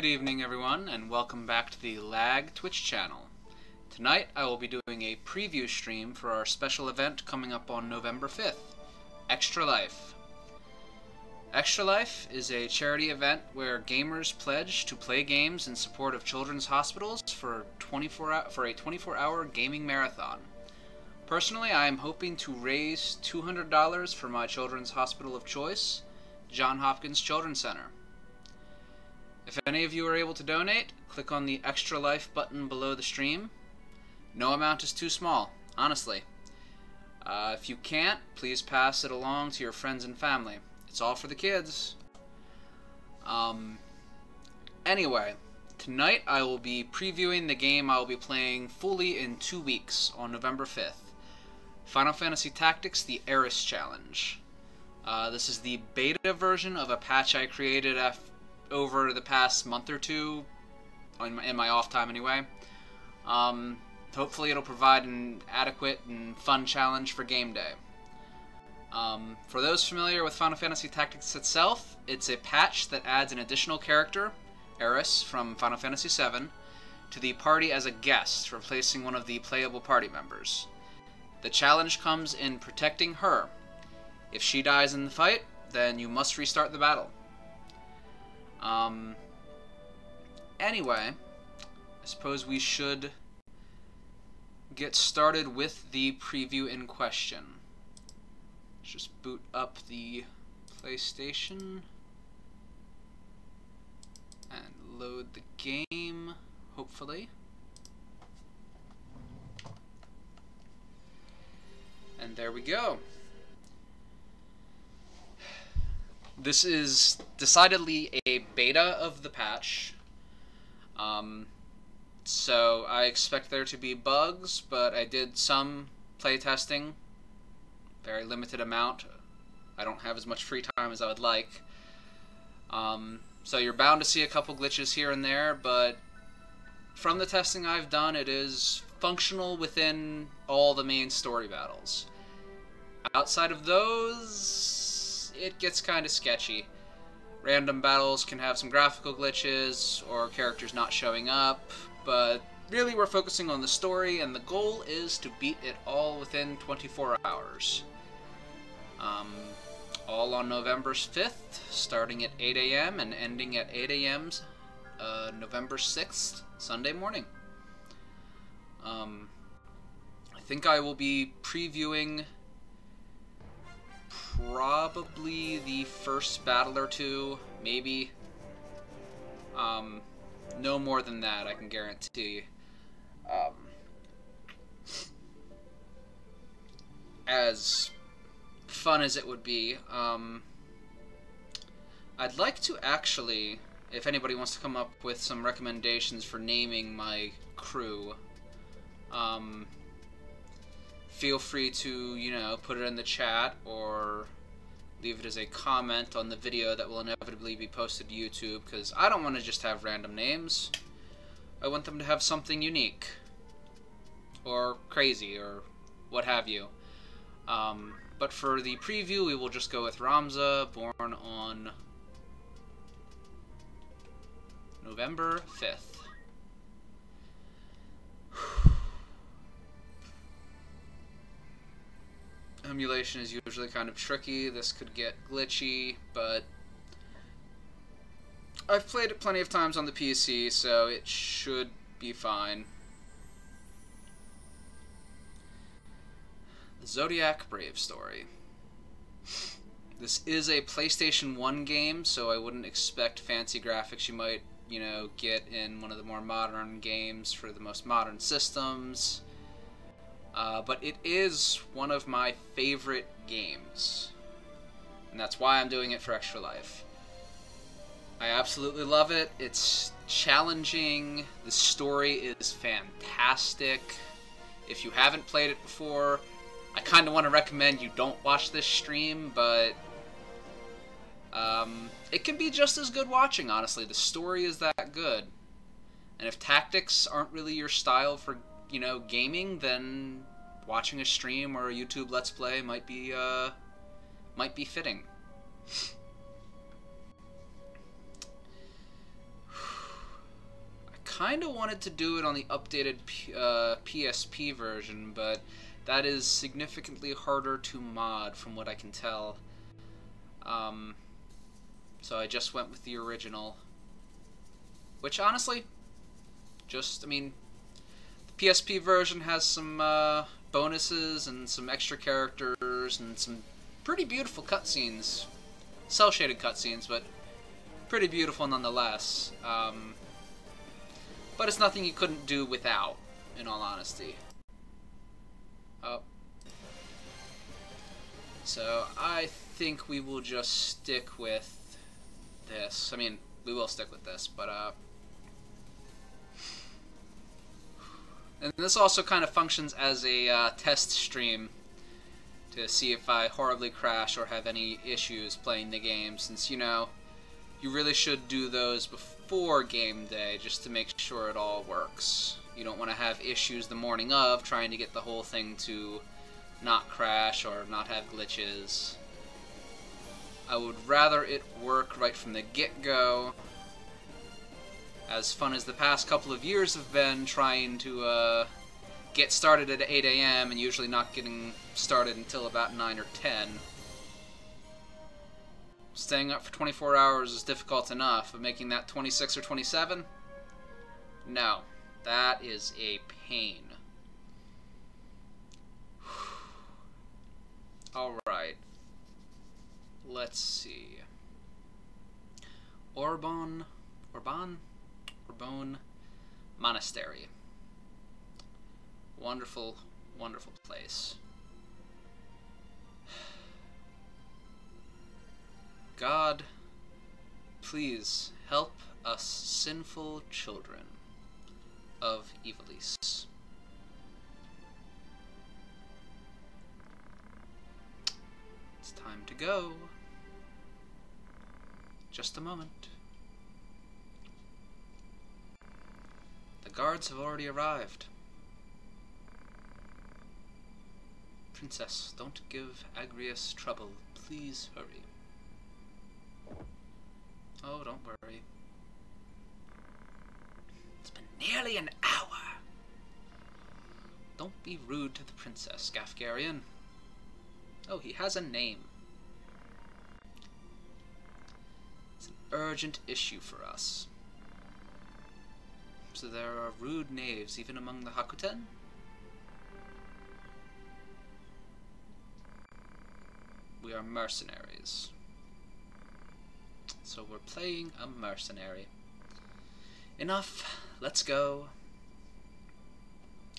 Good evening, everyone, and welcome back to the Lag Twitch channel. Tonight I will be doing a preview stream for our special event coming up on November 5th, Extra Life. Extra Life is a charity event where gamers pledge to play games in support of children's hospitals for a 24-hour gaming marathon. Personally, I am hoping to raise $200 for my children's hospital of choice, Johns Hopkins Children's Center. If any of you are able to donate, click on the Extra Life button below the stream. No amount is too small, honestly. If you can't, please pass it along to your friends and family. It's all for the kids. Anyway, tonight I will be previewing the game I will be playing fully in 2 weeks on November 5th. Final Fantasy Tactics: The Eris Challenge. This is the beta version of a patch I created over the past month or two, in my off time anyway. Hopefully it'll provide an adequate and fun challenge for game day. For those familiar with Final Fantasy Tactics itself, it's a patch that adds an additional character, Eris from Final Fantasy VII, to the party as a guest, replacing one of the playable party members. The challenge comes in protecting her. If she dies in the fight, then you must restart the battle. Anyway, I suppose we should get started with the preview in question. Let's just boot up the PlayStation and load the game, hopefully. And there we go. This is decidedly a beta of the patch, so I expect there to be bugs, but I did some playtesting, very limited amount. I don't have as much free time as I would like, so you're bound to see a couple glitches here and there, but from the testing I've done, it is functional within all the main story battles. Outside of those, it gets kind of sketchy. Random battles can have some graphical glitches or characters not showing up, but really we're focusing on the story, and the goal is to beat it all within 24 hours. All on November 5th, starting at 8 a.m. and ending at 8 a.m. November 6th, Sunday morning. I think I will be previewing probably the first battle or two, maybe. No more than that, I can guarantee. As fun as it would be, I'd like to actually, if anybody wants to come up with some recommendations for naming my crew, feel free to, put it in the chat or leave it as a comment on the video that will inevitably be posted to YouTube, because I don't want to just have random names. I want them to have something unique or crazy or what have you. But for the preview, we will just go with Ramza, born on November 5th. Emulation is usually kind of tricky. This could get glitchy, but I've played it plenty of times on the PC, so it should be fine. The Zodiac Brave story. This is a PlayStation 1 game, so I wouldn't expect fancy graphics you might, get in one of the more modern games for the most modern systems. But it is one of my favorite games, and that's why I'm doing it for Extra Life. I absolutely love it. It's challenging. The story is fantastic. If you haven't played it before, I kind of want to recommend you don't watch this stream, but it can be just as good watching, honestly. The story is that good. And if tactics aren't really your style for gaming, then watching a stream or a YouTube Let's Play might be fitting. kind of wanted to do it on the updated PSP version, but that is significantly harder to mod from what I can tell. So I just went with the original. Which, honestly, I mean, the PSP version has some bonuses and some extra characters and some pretty beautiful cutscenes. Cel-shaded cutscenes, but pretty beautiful nonetheless. But it's nothing you couldn't do without, in all honesty. Oh. So I think we will just stick with this. I mean, we will stick with this, but and this also kind of functions as a test stream to see if I horribly crash or have any issues playing the game, since, you know, you really should do those before game day just to make sure it all works. You don't want to have issues the morning of trying to get the whole thing to not crash or not have glitches. I would rather it work right from the get-go. As fun as the past couple of years have been trying to get started at 8 AM and usually not getting started until about 9 or 10. Staying up for 24 hours is difficult enough, but making that 26 or 27? No. That is a pain. Alright. Let's see. Orbon Monastery. Wonderful, wonderful place. God, please help us sinful children of Evilise. It's time to go. Just a moment. The guards have already arrived. Princess, don't give Agrias trouble. Please hurry. Oh, don't worry. It's been nearly an hour. Don't be rude to the princess, Gafgarian. Oh, he has a name. It's an urgent issue for us. So there are rude knaves even among the Hakuten? We are mercenaries. So we're playing a mercenary. Enough. Let's go.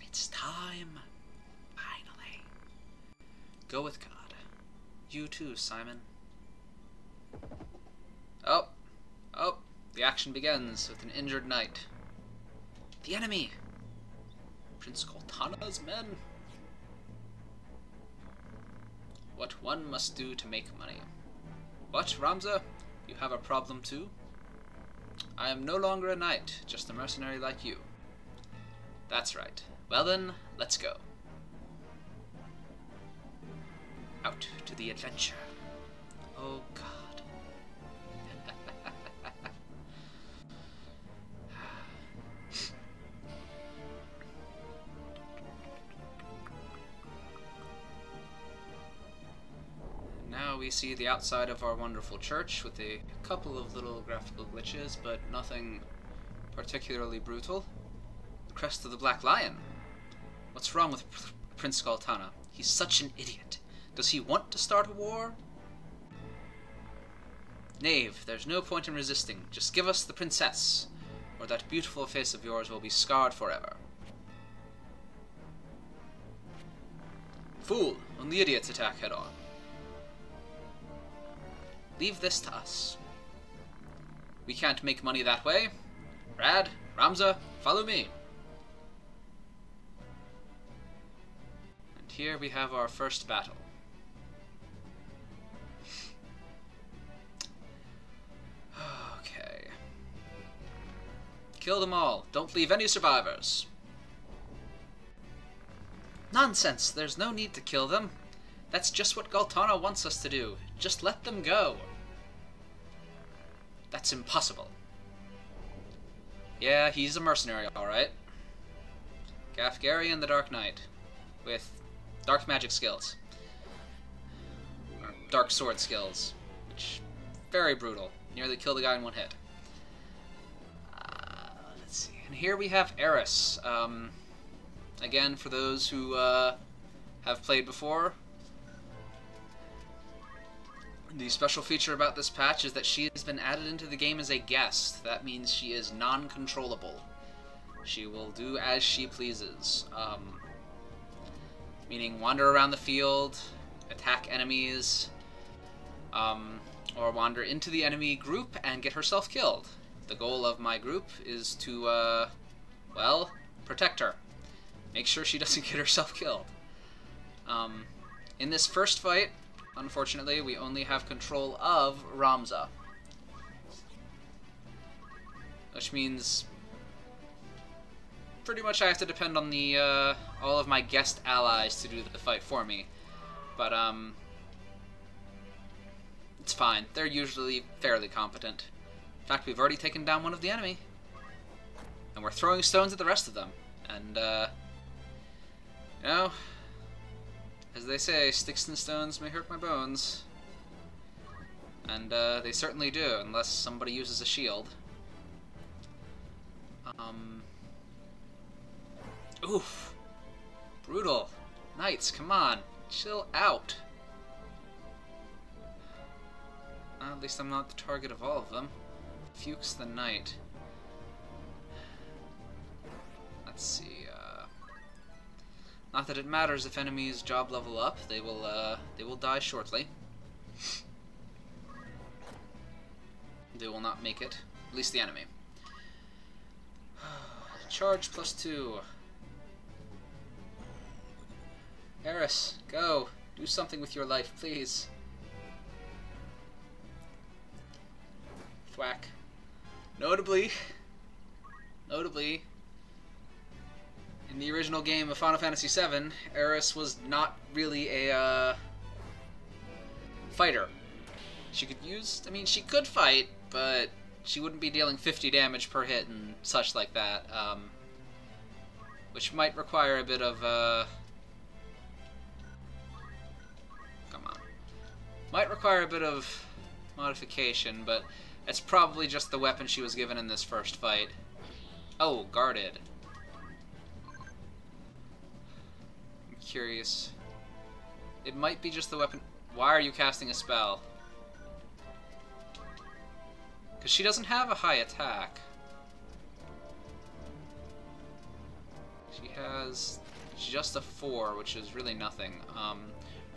It's time. Finally. Go with God. You too, Simon. Oh. Oh. The action begins with an injured knight. The enemy! Prince Goltana's men! What one must do to make money. What, Ramza? You have a problem too? I am no longer a knight, just a mercenary like you. That's right. Well then, let's go. Out to the adventure. Oh God. Now we see the outside of our wonderful church with a couple of little graphical glitches, but nothing particularly brutal. The crest of the Black Lion. What's wrong with Prince Goltana? He's such an idiot. Does he want to start a war? Knave, there's no point in resisting. Just give us the princess, or that beautiful face of yours will be scarred forever. Fool, only idiots attack head-on. Leave this to us. We can't make money that way. Rad, Ramza, follow me. And here we have our first battle. Okay. Kill them all. Don't leave any survivors. Nonsense. There's no need to kill them. That's just what Goltana wants us to do. Just let them go. That's impossible. Yeah, he's a mercenary, alright. Gafgarian the Dark Knight. With dark magic skills. Or dark sword skills. Which, very brutal. Nearly killed a guy in one hit. Let's see. And here we have Eris. Again, for those who have played before, the special feature about this patch is that she has been added into the game as a guest. That means she is non-controllable. She will do as she pleases. Meaning wander around the field, attack enemies, or wander into the enemy group and get herself killed. The goal of my group is to, well, protect her. Make sure she doesn't get herself killed. In this first fight, unfortunately, we only have control of Ramza. Which means pretty much I have to depend on the all of my guest allies to do the fight for me. But it's fine. They're usually fairly competent. In fact, we've already taken down one of the enemy. And we're throwing stones at the rest of them. And you know, as they say, sticks and stones may hurt my bones. And they certainly do, unless somebody uses a shield. Oof. Brutal. Knights, come on. Chill out. At least I'm not the target of all of them. Fuchs the Knight. Let's see. Not that it matters if enemies job level up. They will die shortly. They will not make it. At least the enemy. Charge +2. Eris, go. Do something with your life, please. Thwack. Notably, in the original game of Final Fantasy VII, Eris was not really a fighter. She could use, I mean, she could fight, but she wouldn't be dealing 50 damage per hit and such like that, which might require a bit of, might require a bit of modification, but it's probably just the weapon she was given in this first fight. Oh, guarded. I'm curious. It might be just the weapon. Why are you casting a spell? Because she doesn't have a high attack. She has just a 4, which is really nothing.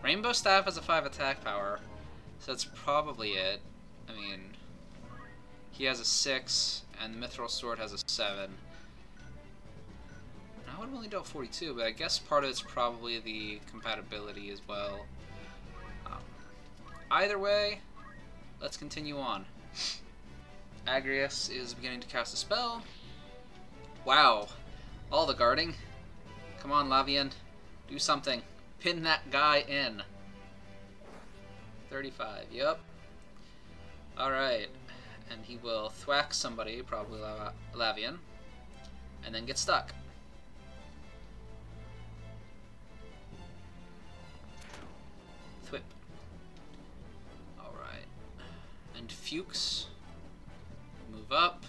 Rainbow Staff has a 5 attack power, so that's probably it. I mean, he has a 6, and the Mithril Sword has a 7. I would have only dealt 42, but I guess part of it's probably the compatibility as well. Either way, let's continue on. Agrias is beginning to cast a spell. Wow, all the guarding. Come on, Lavian, do something. Pin that guy in. 35, yep. Alright, and he will thwack somebody, probably Lavian, and then get stuck. Thwip. Alright. And Fuchs. Move up.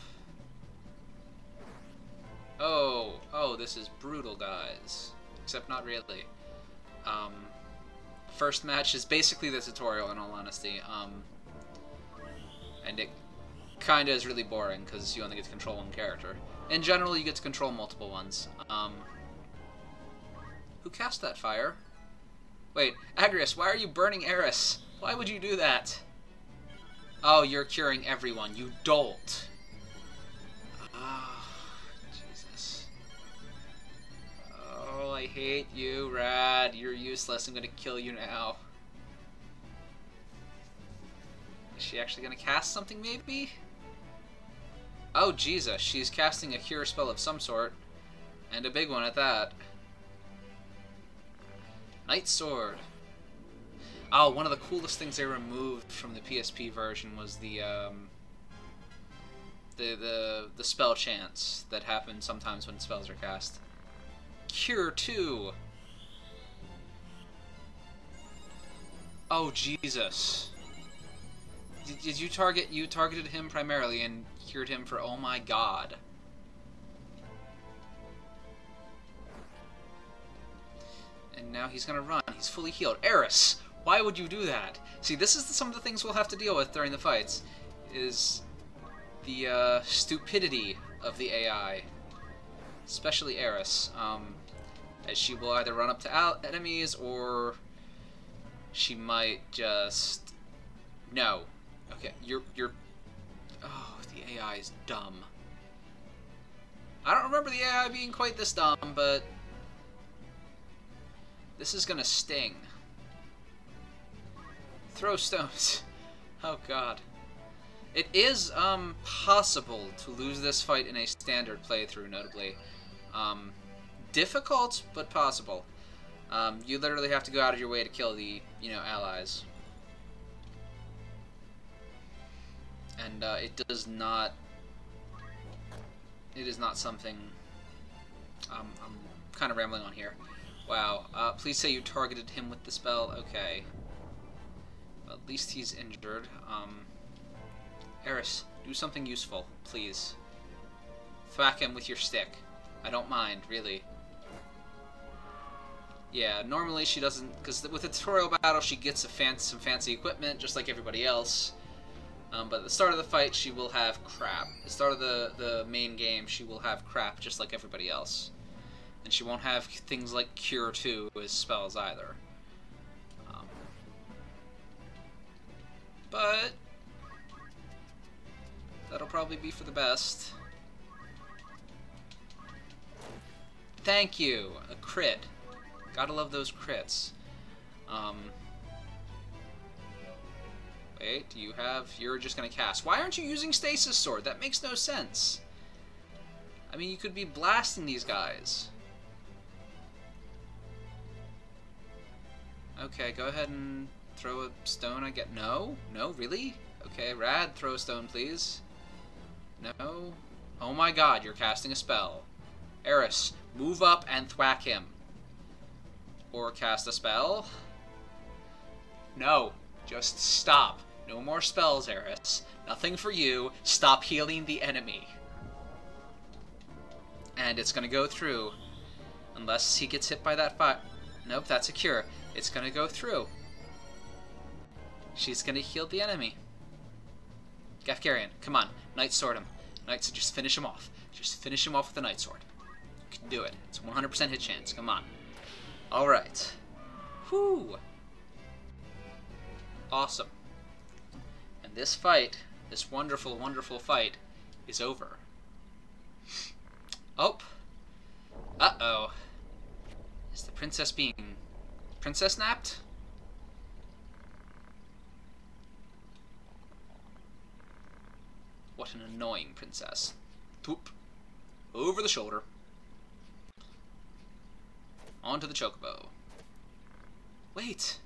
Oh, this is brutal, guys. Except not really. First match is basically the tutorial, in all honesty. And it kinda is really boring, because you only get to control one character. In general, you get to control multiple ones. Who cast that fire? Wait, Agrias, why are you burning Eris? Why would you do that? Oh, you're curing everyone, you dolt. Oh, Jesus. Oh, I hate you, Rad. You're useless. I'm gonna kill you now. Is she actually gonna cast something, maybe? Oh, Jesus. She's casting a cure spell of some sort. And a big one at that. Night Sword. Oh, one of the coolest things they removed from the PSP version was the the spell chance that happens sometimes when spells are cast. Cure 2. Oh, Jesus. Did you target... You targeted him primarily and cured him for... Oh my god. And now he's gonna run. He's fully healed. Eris! Why would you do that? See, this is some of the things we'll have to deal with during the fights. Is the stupidity of the AI. Especially Eris. As she will either run up to enemies or... she might just... No. Okay, you're... Oh, the AI is dumb. I don't remember the AI being quite this dumb, but... this is gonna sting. Throw stones. Oh god. It is, possible to lose this fight in a standard playthrough, notably. Difficult, but possible. You literally have to go out of your way to kill the, allies. And, it does not... It is not something... I'm kind of rambling on here. Wow. Please say you targeted him with the spell. Okay. Well, at least he's injured. Eris, do something useful, please. Thwack him with your stick. I don't mind, really. Yeah, normally she doesn't... because with the tutorial battle, she gets some fancy equipment, just like everybody else. But at the start of the fight, she will have crap. At the start of the main game, she will have crap, just like everybody else. And she won't have things like Cure 2 as spells either. But that'll probably be for the best. Thank you! A crit. Gotta love those crits. Wait, do you have... You're just gonna cast. Why aren't you using Stasis Sword? That makes no sense. I mean, you could be blasting these guys. Okay, go ahead and throw a stone, I get... No? No, really? Okay, Rad, throw a stone, please. No? Oh my god, you're casting a spell. Eris, move up and thwack him. Or cast a spell. No, just stop. No more spells, Eris. Nothing for you. Stop healing the enemy. And it's gonna go through. Unless he gets hit by that fire. Nope, that's a cure. It's gonna go through. She's gonna heal the enemy. Gafgarian, come on. Night Sword him. Knights, just finish him off. Just finish him off with the Night Sword. You can do it. It's 100% hit chance. Come on. Alright. Whew. Awesome. And this fight, this wonderful, wonderful fight, is over. Oh. Uh-oh. Is the princess being... princess napped? What an annoying princess. Whoop. Over the shoulder. Onto the chocobo. Wait.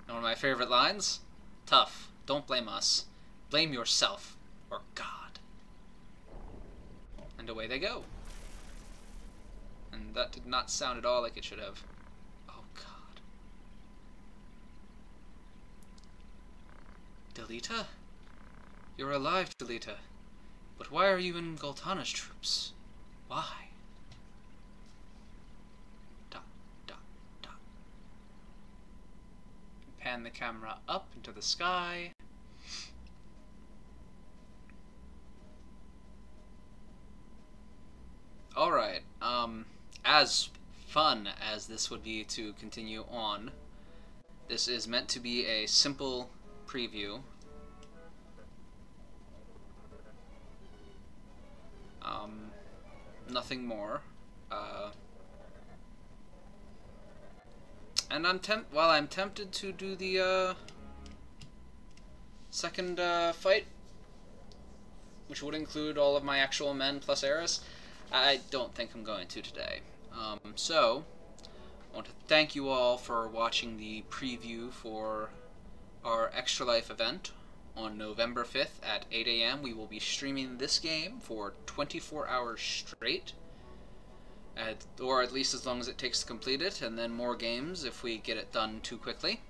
One of my favorite lines? Tough. Don't blame us. Blame yourself. Or God. And away they go. And that did not sound at all like it should have. Oh, God. Delita? You're alive, Delita. But why are you in Goltana's troops? Why? Dot, dot, dot. Pan the camera up into the sky. Alright, as fun as this would be to continue on, this is meant to be a simple preview. Nothing more. And I'm tempted to do the second fight, which would include all of my actual men plus Eris. I don't think I'm going to today. So, I want to thank you all for watching the preview for our Extra Life event on November 5th at 8 a.m. we will be streaming this game for 24 hours straight. Or at least as long as it takes to complete it, and then more games if we get it done too quickly.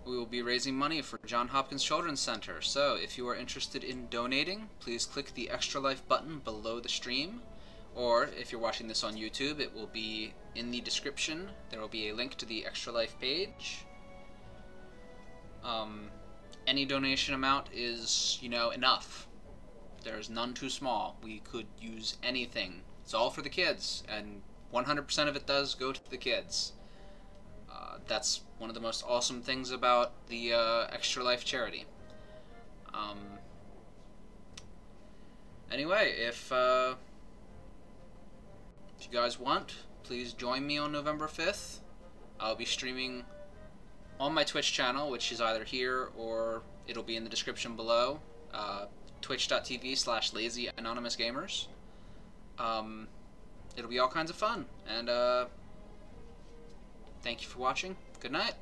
We will be raising money for Johns Hopkins Children's Center, so if you are interested in donating, please click the Extra Life button below the stream, or if you're watching this on YouTube, it will be in the description. There will be a link to the Extra Life page. Any donation amount is, enough. There is none too small. We could use anything. It's all for the kids, and 100% of it does go to the kids. That's one of the most awesome things about the Extra Life charity. Anyway, if you guys want, please join me on November 5th. I'll be streaming on my Twitch channel, which is either here or it'll be in the description below. Twitch.tv/LazyAnonymousGamers. It'll be all kinds of fun, and thank you for watching. Good night.